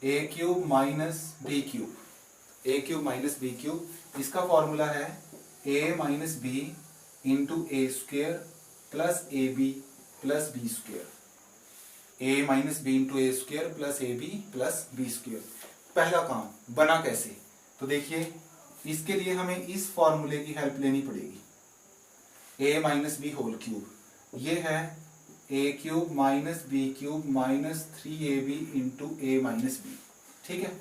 A cube minus B cube, A cube minus B cube, इसका formula है A minus B into A square plus A B plus B square, A minus B into A square plus A B plus B square. पहला काम बना कैसे, तो देखिए इसके लिए हमें इस फॉर्मूले की हेल्प लेनी पड़ेगी, A minus B whole cube, ये है A cube minus B cube minus 3ab into A minus B. ठीक है,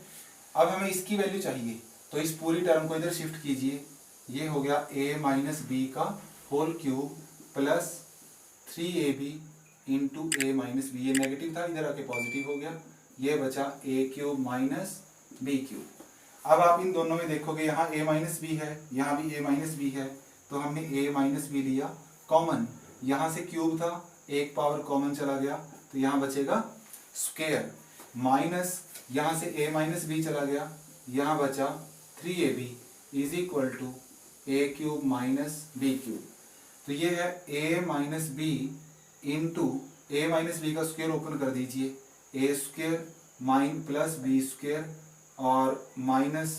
अब हमें इसकी वैल्यू चाहिए, तो इस पूरी टर्म को इधर शिफ्ट कीजिए, ये हो गया ए माइनस बी का whole cube plus 3ab into A minus B, ये नेगेटिव था इधर आके पॉजिटिव हो गया, ये बचा A cube minus B cube. अब आप इन दोनों में देखोगे यहाँ a माइनस बी है, यहाँ भी a माइनस बी है, तो हमने a माइनस बी लिया कॉमन, यहाँ से क्यूब था एक पावर कॉमन चला गया, तो यहाँ बचेगा स्क्वायर, माइनस यहाँ से a माइनस बी चला गया, यहाँ बचा 3ab is equal to A cube minus B cube. तो ये है a minus B into A minus B का स्क्वायर ओपन कर दीजिए, A square minus plus B square और माइनस,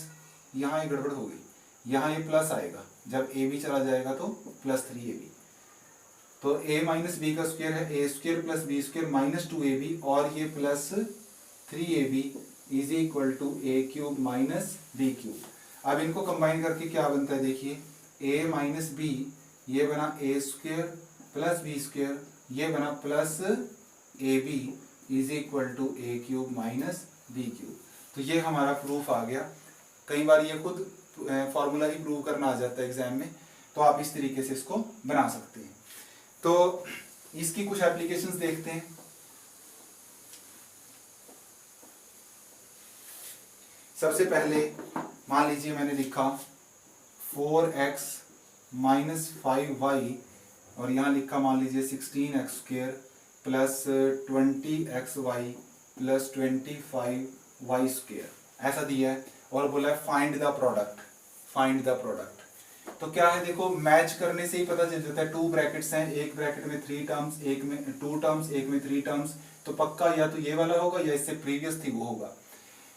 यहाँ ये गड़बड़ हो गई, यहाँ ये प्लस आएगा, जब ए बी चला जाएगा तो प्लस 3ab, तो a माइनस बी का स्क्वायर है A square plus B square minus 2ab और ये plus 3ab is equal to A cube minus B cube. अब इनको कंबाइन करके क्या बनता है देखिए, a माइनस बी ये बना A square plus B square, ये बना plus ab is equal to A cube minus B cube. तो ये हमारा प्रूफ आ गया। कई बार ये खुद फॉर्मूला ही प्रूव करना आ जाता है एग्जाम में, तो आप इस तरीके से इसको बना सकते हैं। तो इसकी कुछ एप्लीकेशंस देखते हैं। सबसे पहले मान लीजिए मैंने लिखा 4x माइनस 5y और यहाँ लिखा मान लीजिए 16x square plus 20xy plus 25y square, ऐसा दिया है और बोला है find the product, find the product. तो क्या है देखो, मैच करने से ही पता चल जाता है, टू ब्रैकेट्स हैं, एक ब्रैकेट में 3 टर्म्स, एक में 2 टर्म्स, एक में 3 टर्म्स, तो पक्का या तो ये वाला होगा या इससे प्रीवियस थी वो होगा।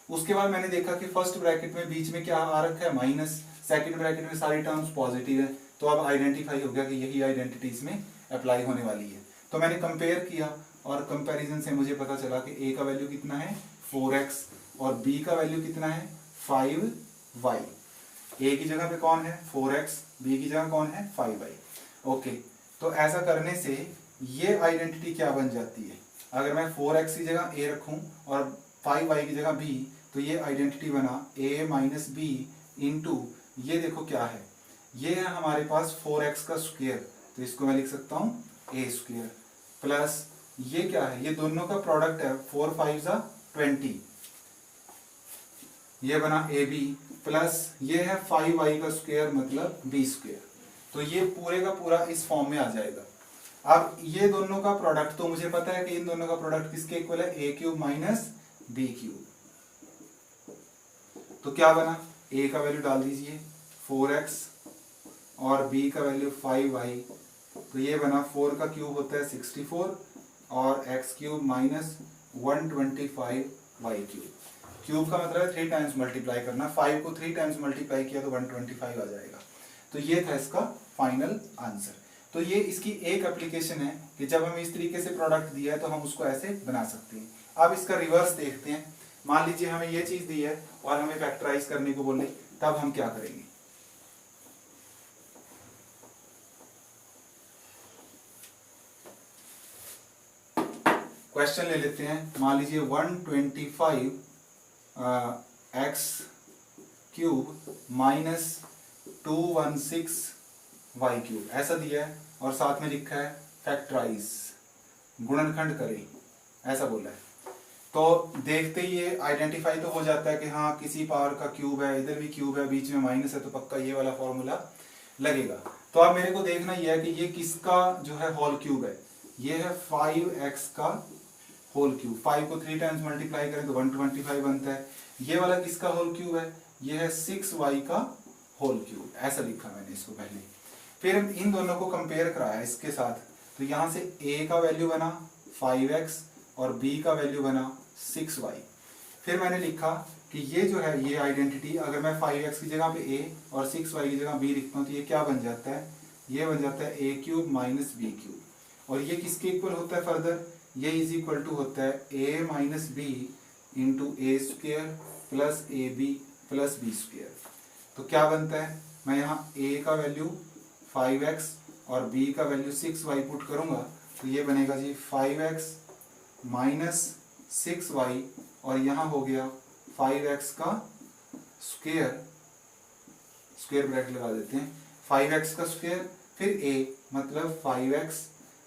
उसके बाद मैंने देखा कि फर्स्ट ब्रैकेट में बीच में क्या आ रखा है माइनस, सेकंड ब्रैकेट में सारी टर्म्स पॉजिटिव है, तो अब आइडेंटिफाई हो गया कि यही आइडेंटिटी इसमें अप्लाई होने वाली है। तो मैंने कंपेयर किया और कंपैरिजन से मुझे पता चला कि ए का वैल्यू कितना है 4x और बी का वैल्यू कितना है 5y। ए की जगह पे कौन है 4x, बी की जगह कौन है 5y। ओके, तो ऐसा करने से ये आइडेंटिटी क्या बन जाती है, अगर मैं 4x की जगह a रखूं और 5y की जगह b, तो ये आइडेंटिटी बना a माइनस बी इंटू, ये देखो क्या है, ये है हमारे पास 4x का स्क्वायर, तो इसको मैं लिख सकता हूँ a स्क्वायर प्लस ये क्या है, ये दोनों का प्रोडक्ट है 4 5 20, ये बना ab प्लस ये है 5y का स्क्वायर मतलब b स्क्वायर। तो ये पूरे का पूरा इस फॉर्म में आ जाएगा। अब ये दोनों का प्रोडक्ट तो मुझे पता है कि इन दोनों का प्रोडक्ट किसके इक्वल है, a cube minus B cube. तो क्या बना, a का वैल्यू डाल दीजिए 4x और b का वैल्यू 5y, तो ये बना 4 का क्यूब होता है 64 और x cube minus 125y cube. Cube का मतलब है 3 टाइम्स मल्टीप्लाई करना, 5 को 3 टाइम्स मल्टीप्लाई किया तो 125 आ जाएगा। तो ये था इसका फाइनल आंसर। तो ये इसकी एक एप्लीकेशन है कि जब हमें इस तरीके से प्रोडक्ट दिया है तो हम उसको ऐसे बना सकते हैं। अब इसका रिवर्स देखते हैं। मान लीजिए हमें ये चीज दी है और हमें फैक्टराइज करने को बोले, तब हम क्या करेंगे। क्वेश्चन ले लेते हैं। मान लीजिए 125 x cube minus 216 y cube ऐसा दिया है और साथ में लिखा है फैक्टराइज, गुणनखंड करें, ऐसा बोला है। तो देखते ही ये आइडेंटिफाई तो हो जाता है कि हाँ किसी पावर का क्यूब है, इधर भी क्यूब है, बीच में माइनस है, तो पक्का ये वाला फॉर्मूला लगेगा। तो अब मेरे को देखना ये है कि ये किसका जो है होल क्यूब है। ये है 5x का होल क्यूब, 5 को 3 टाइम्स मल्टीप्लाई करें तो 125 बनता है। ये वाला किसका होल क्यूब है, ये है 6y का होल क्यूब, ऐसा लिखा मैंने इसको पहले। फिर इन दोनों को कंपेयर कराया इसके साथ, तो यहाँ से a का वैल्यू बना 5x और b का वैल्यू बना 6y। फिर मैंने लिखा कि ये जो है ये आइडेंटिटी अगर मैं 5x की जगह पे a और 6y की जगह b लिखता हूँ तो ये क्या बन जाता है, ये बन जाता है a cube minus B cube. और ये किसके इक्वल होता है फर्दर, ये इज इक्वल टू होता है a minus B into A square plus A B plus B square. तो क्या बनता है, मैं यहाँ a का वैल्यू 5x और b का वैल्यू 6y पुट करूँगा तो ये बनेगा जी 5x माइनस 6y और यहाँ हो गया 5x का स्क्वेयर, स्क्वेयर ब्रैकेट लगा देते हैं, 5x का स्क्वेयर फिर a मतलब 5x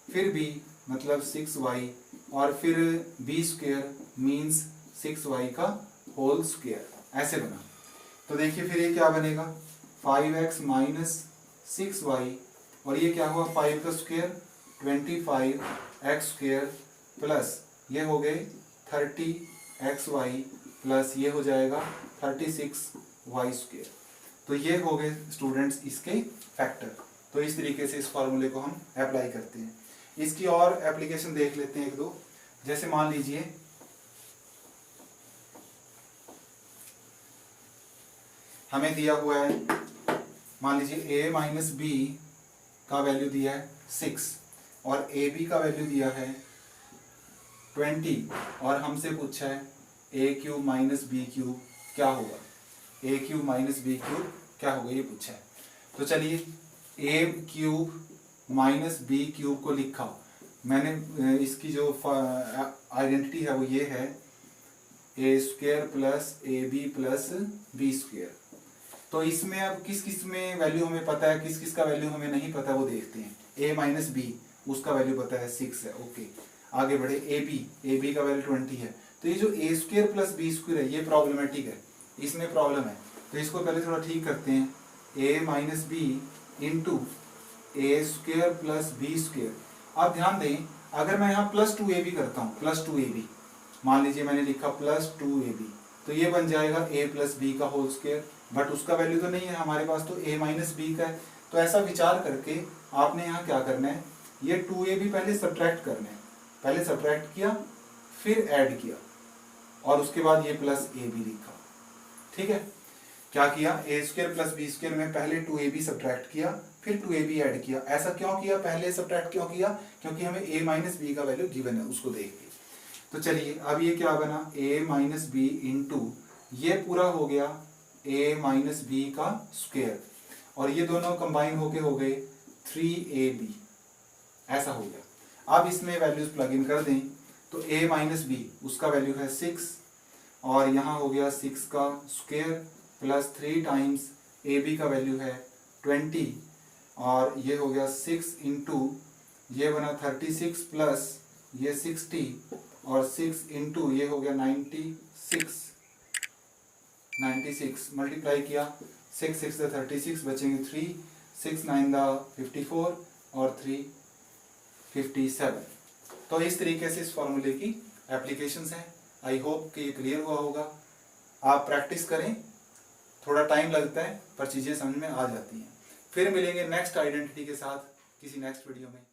फिर b मतलब 6y और फिर b स्क्वेयर मीन्स 6y का होल स्क्वेयर, ऐसे बना। तो देखिए फिर ये क्या बनेगा 5x माइनस 6y और ये क्या हुआ 5 का स्क्वेयर 25x स्क्वेयर प्लस ये हो गए 30xy प्लस ये हो जाएगा 36y स्क्वेयर। तो ये हो गए स्टूडेंट्स इसके फैक्टर। तो इस तरीके से इस फॉर्मूले को हम अप्लाई करते हैं। इसकी और एप्लीकेशन देख लेते हैं एक दो। जैसे मान लीजिए हमें दिया हुआ है, मान लीजिए a माइनस बी का वैल्यू दिया है 6 और ए बी का वैल्यू दिया है 20 और हमसे पूछा है A cube minus B cube क्या होगा, ए क्यूब माइनस बी क्यूब क्या होगा ये पूछा है। तो चलिए ए क्यूब माइनस बी क्यूब को लिखा मैंने, इसकी जो आइडेंटिटी है वो ये है A square plus A B plus B square. तो इसमें अब किस किस में वैल्यू हमें पता है, किस किस का वैल्यू हमें नहीं पता वो देखते हैं। a माइनस बी उसका वैल्यू पता है 6 है, ओके। आगे बढ़े ए बी का वैल्यू 20 है। तो ये जो ए स्क्वेयर प्लस बी स्क्वेयर है ये प्रॉब्लमेटिक है, इसमें प्रॉब्लम है। तो इसको पहले थोड़ा ठीक करते हैं, a minus B into A square plus B square. आप ध्यान दें अगर मैं यहाँ प्लस 2ab करता हूँ, प्लस 2ab मान लीजिए मैंने लिखा प्लस 2ab तो ये बन जाएगा a प्लस बी का होल स्क्वेयर, बट उसका वैल्यू तो नहीं है हमारे पास, तो a माइनस बी का है। तो ऐसा विचार करके आपने यहाँ क्या करना है, ये 2ab पहले सब्ट्रैक्ट करना है, पहले सब्ट्रैक्ट किया फिर ऐड किया और उसके बाद ये प्लस ab लिखा। ठीक है, क्या किया ए स्क्वेयर प्लस बी स्क्वेयर में पहले 2ab सब्ट्रैक्ट किया फिर 2ab ऐड किया। ऐसा क्यों किया, पहले सब्ट्रैक्ट क्यों किया, क्योंकि हमें a माइनस बी का वैल्यू गिवन है उसको देख के। तो चलिए अब ये क्या बना a माइनस बी इंटू ये पूरा हो गया a माइनस बी का स्क्वेयर और ये दोनों कंबाइन होके हो गए 3ab, ऐसा हो गया। अब इसमें वैल्यूज प्लग इन कर दें तो a माइनस बी उसका वैल्यू है 6 और यहाँ हो गया 6 का स्क्वेयर प्लस 3 टाइम्स ab का वैल्यू है 20 और ये हो गया 6 इंटू ये बना 36 प्लस ये 60 और 6 इंटू ये हो गया 96 मल्टीप्लाई किया 6 6 36 बचेंगे 3 6 9 54 और 3 57। तो इस तरीके से इस फॉर्मूले की एप्लीकेशंस हैं। आई होप कि ये क्लियर हुआ होगा। आप प्रैक्टिस करें, थोड़ा टाइम लगता है पर चीज़ें समझ में आ जाती हैं। फिर मिलेंगे नेक्स्ट आइडेंटिटी के साथ किसी नेक्स्ट वीडियो में।